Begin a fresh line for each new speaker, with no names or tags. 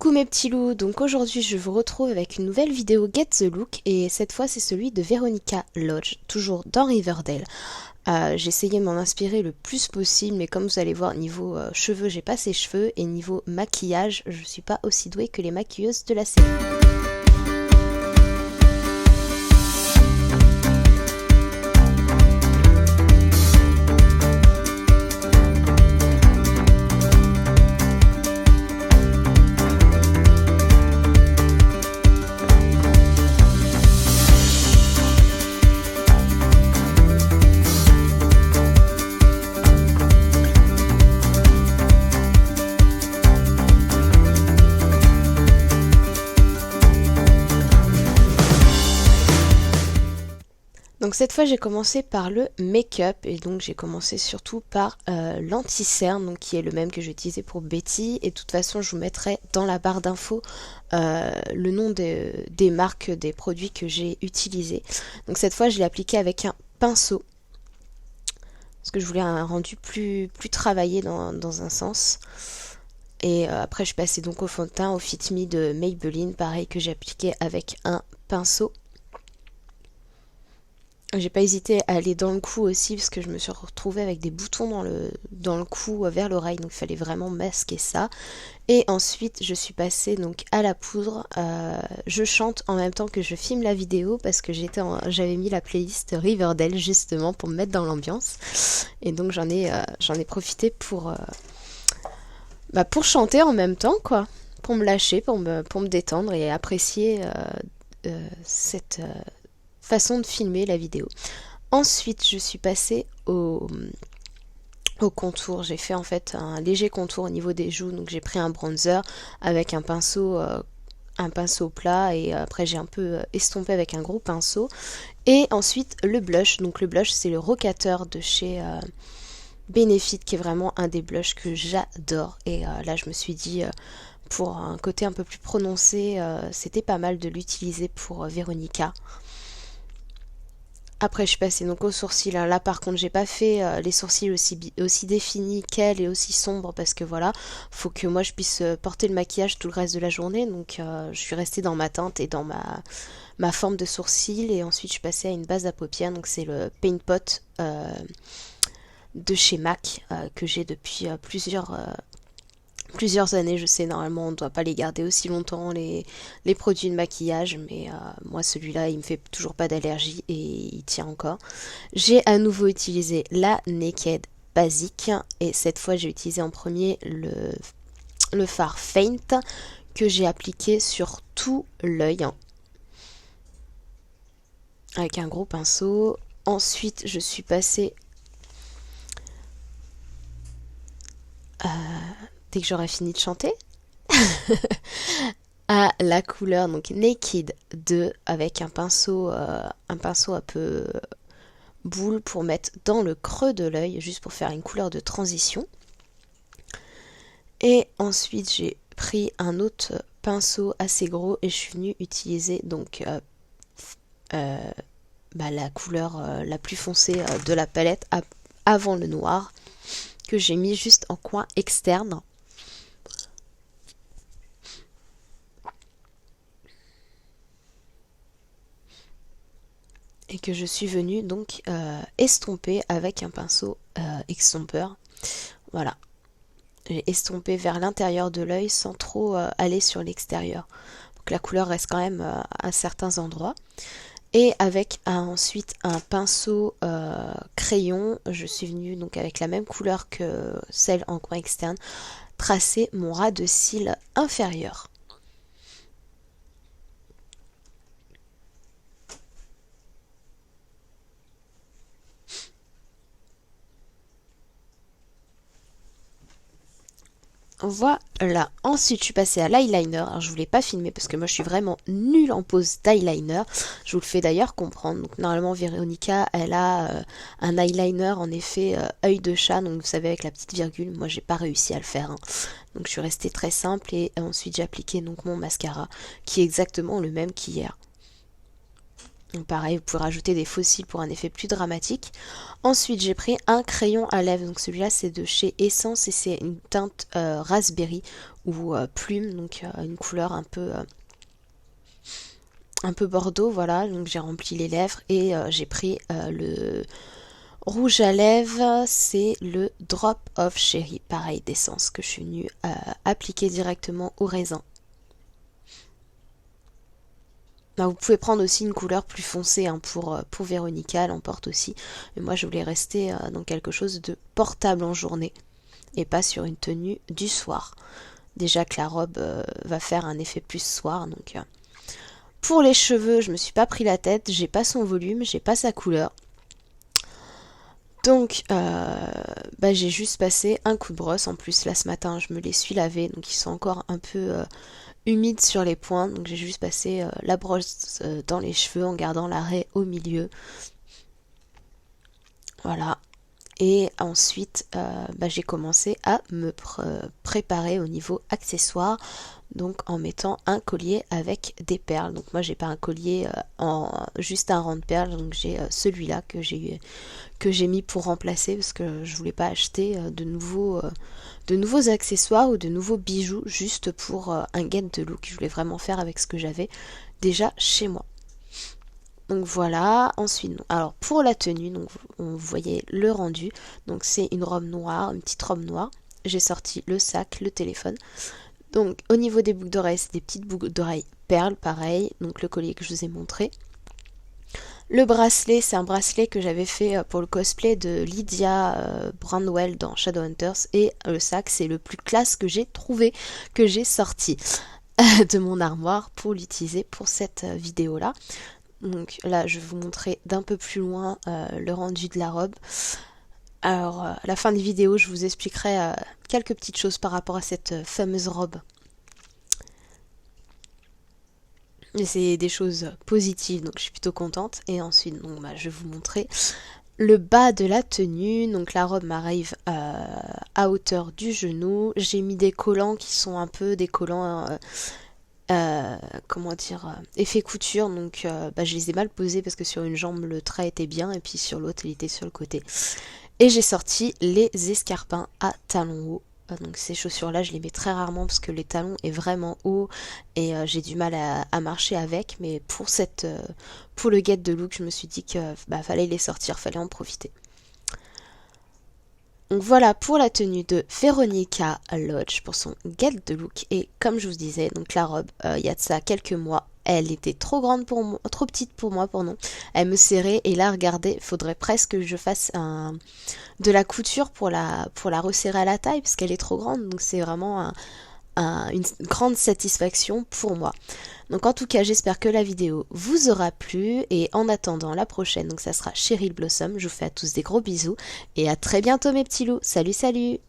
Coucou mes petits loups, donc aujourd'hui je vous retrouve avec une nouvelle vidéo Get the Look et cette fois c'est celui de Veronica Lodge, toujours dans Riverdale. J'ai essayé de m'en inspirer le plus possible mais comme vous allez voir niveau cheveux j'ai pas ces cheveux et niveau maquillage je suis pas aussi douée que les maquilleuses de la série. Donc cette fois j'ai commencé par le make-up et donc j'ai commencé surtout par l'anti-cerne donc qui est le même que j'ai utilisé pour Betty et de toute façon je vous mettrai dans la barre d'infos le nom des marques des produits que j'ai utilisés. Donc cette fois je l'ai appliqué avec un pinceau parce que je voulais un rendu plus travaillé dans un sens. Et après je suis passée donc au fond de teint au Fit Me de Maybelline, pareil que j'ai appliqué avec un pinceau. J'ai pas hésité à aller dans le cou aussi parce que je me suis retrouvée avec des boutons dans le cou vers l'oreille, donc il fallait vraiment masquer ça. Et ensuite je suis passée donc à la poudre. Je chante en même temps que je filme la vidéo parce que j'avais mis la playlist Riverdale justement pour me mettre dans l'ambiance. Et donc j'en ai profité pour chanter en même temps quoi, pour me lâcher, pour me détendre et apprécier cette façon de filmer la vidéo. Ensuite je suis passée au contour. J'ai fait en fait un léger contour au niveau des joues, donc j'ai pris un bronzer avec un pinceau plat et après j'ai un peu estompé avec un gros pinceau. Et ensuite le blush, donc le blush c'est le Rocateur de chez Benefit qui est vraiment un des blushs que j'adore et là je me suis dit pour un côté un peu plus prononcé c'était pas mal de l'utiliser pour Veronica. Après je suis passée donc aux sourcils, là par contre j'ai pas fait les sourcils aussi définis qu'elle et aussi sombres parce que voilà, faut que moi je puisse porter le maquillage tout le reste de la journée, donc je suis restée dans ma teinte et dans ma forme de sourcils et ensuite je suis passée à une base à paupières, donc c'est le Paint Pot de chez MAC que j'ai depuis plusieurs années. Je sais normalement on ne doit pas les garder aussi longtemps les produits de maquillage mais moi celui-là il me fait toujours pas d'allergie et il tient encore. J'ai à nouveau utilisé la Naked Basic et cette fois j'ai utilisé en premier le fard Faint que j'ai appliqué sur tout l'œil avec un gros pinceau. Ensuite je suis passée dès que j'aurai fini de chanter à la couleur donc Naked 2 avec un pinceau un peu boule pour mettre dans le creux de l'œil juste pour faire une couleur de transition. Et ensuite j'ai pris un autre pinceau assez gros et je suis venue utiliser donc la couleur la plus foncée de la palette avant le noir que j'ai mis juste en coin externe. Et que je suis venue donc estomper avec un pinceau estompeur. Voilà. J'ai estompé vers l'intérieur de l'œil sans trop aller sur l'extérieur. Donc la couleur reste quand même à certains endroits. Et avec ensuite un pinceau crayon, je suis venue donc avec la même couleur que celle en coin externe, tracer mon ras de cils inférieur. Voilà, ensuite je suis passée à l'eyeliner. Alors je voulais pas filmer parce que moi je suis vraiment nulle en pose d'eyeliner. Je vous le fais d'ailleurs comprendre. Donc normalement Veronica elle a un eyeliner en effet œil de chat, donc vous savez avec la petite virgule. Moi j'ai pas réussi à le faire. Donc je suis restée très simple et ensuite j'ai appliqué donc mon mascara qui est exactement le même qu'hier. Donc pareil, vous pouvez rajouter des faux cils pour un effet plus dramatique. Ensuite, j'ai pris un crayon à lèvres. Donc celui-là, c'est de chez Essence et c'est une teinte raspberry ou plume. Donc une couleur un peu bordeaux, voilà. Donc j'ai rempli les lèvres et j'ai pris le rouge à lèvres, c'est le Drop of Cherry, pareil d'Essence, que je suis venue appliquer directement au raisin. Vous pouvez prendre aussi une couleur plus foncée hein, pour Véronica, elle en porte aussi. Mais moi je voulais rester dans quelque chose de portable en journée et pas sur une tenue du soir. Déjà que la robe va faire un effet plus soir. Donc, pour les cheveux, je me suis pas pris la tête, j'ai pas son volume, j'ai pas sa couleur. Donc j'ai juste passé un coup de brosse. En plus là ce matin je me les suis lavés, donc ils sont encore un peu humide sur les pointes, donc j'ai juste passé la brosse dans les cheveux en gardant l'arrêt au milieu. Voilà. Et ensuite, j'ai commencé à me préparer au niveau accessoires, donc en mettant un collier avec des perles. Donc moi j'ai pas un collier juste un rang de perles, donc j'ai celui-là que j'ai mis pour remplacer parce que je voulais pas acheter de nouveaux accessoires ou de nouveaux bijoux juste pour un get de look. Je voulais vraiment faire avec ce que j'avais déjà chez moi. Donc voilà, ensuite, alors pour la tenue, donc vous voyez le rendu, donc c'est une robe noire, une petite robe noire, j'ai sorti le sac, le téléphone, donc au niveau des boucles d'oreilles, c'est des petites boucles d'oreilles perles, pareil, donc le collier que je vous ai montré. Le bracelet, c'est un bracelet que j'avais fait pour le cosplay de Lydia Brandwell dans Shadowhunters, et le sac, c'est le plus classe que j'ai trouvé, que j'ai sorti de mon armoire pour l'utiliser pour cette vidéo-là. Donc là, je vais vous montrer d'un peu plus loin le rendu de la robe. Alors, à la fin des vidéos, je vous expliquerai quelques petites choses par rapport à cette fameuse robe. Mais c'est des choses positives, donc je suis plutôt contente. Et ensuite, donc, je vais vous montrer le bas de la tenue. Donc la robe m'arrive à hauteur du genou. J'ai mis des collants qui sont un peu des collants... comment dire, effet couture, donc je les ai mal posés parce que sur une jambe le trait était bien et puis sur l'autre il était sur le côté. Et j'ai sorti les escarpins à talons hauts. Donc ces chaussures là je les mets très rarement parce que les talons est vraiment haut et j'ai du mal à marcher avec, mais pour le get de look je me suis dit que fallait les sortir, fallait en profiter. Donc voilà pour la tenue de Veronica Lodge pour son get de look. Et comme je vous disais, donc la robe, il y a de ça quelques mois, elle était trop grande pour moi, trop petite pour moi, pardon. Elle me serrait et là, regardez, il faudrait presque que je fasse de la couture pour la resserrer à la taille parce qu'elle est trop grande. Donc c'est vraiment une grande satisfaction pour moi. Donc en tout cas j'espère que la vidéo vous aura plu et en attendant la prochaine, donc ça sera Cheryl Blossom, je vous fais à tous des gros bisous et à très bientôt mes petits loups, salut salut.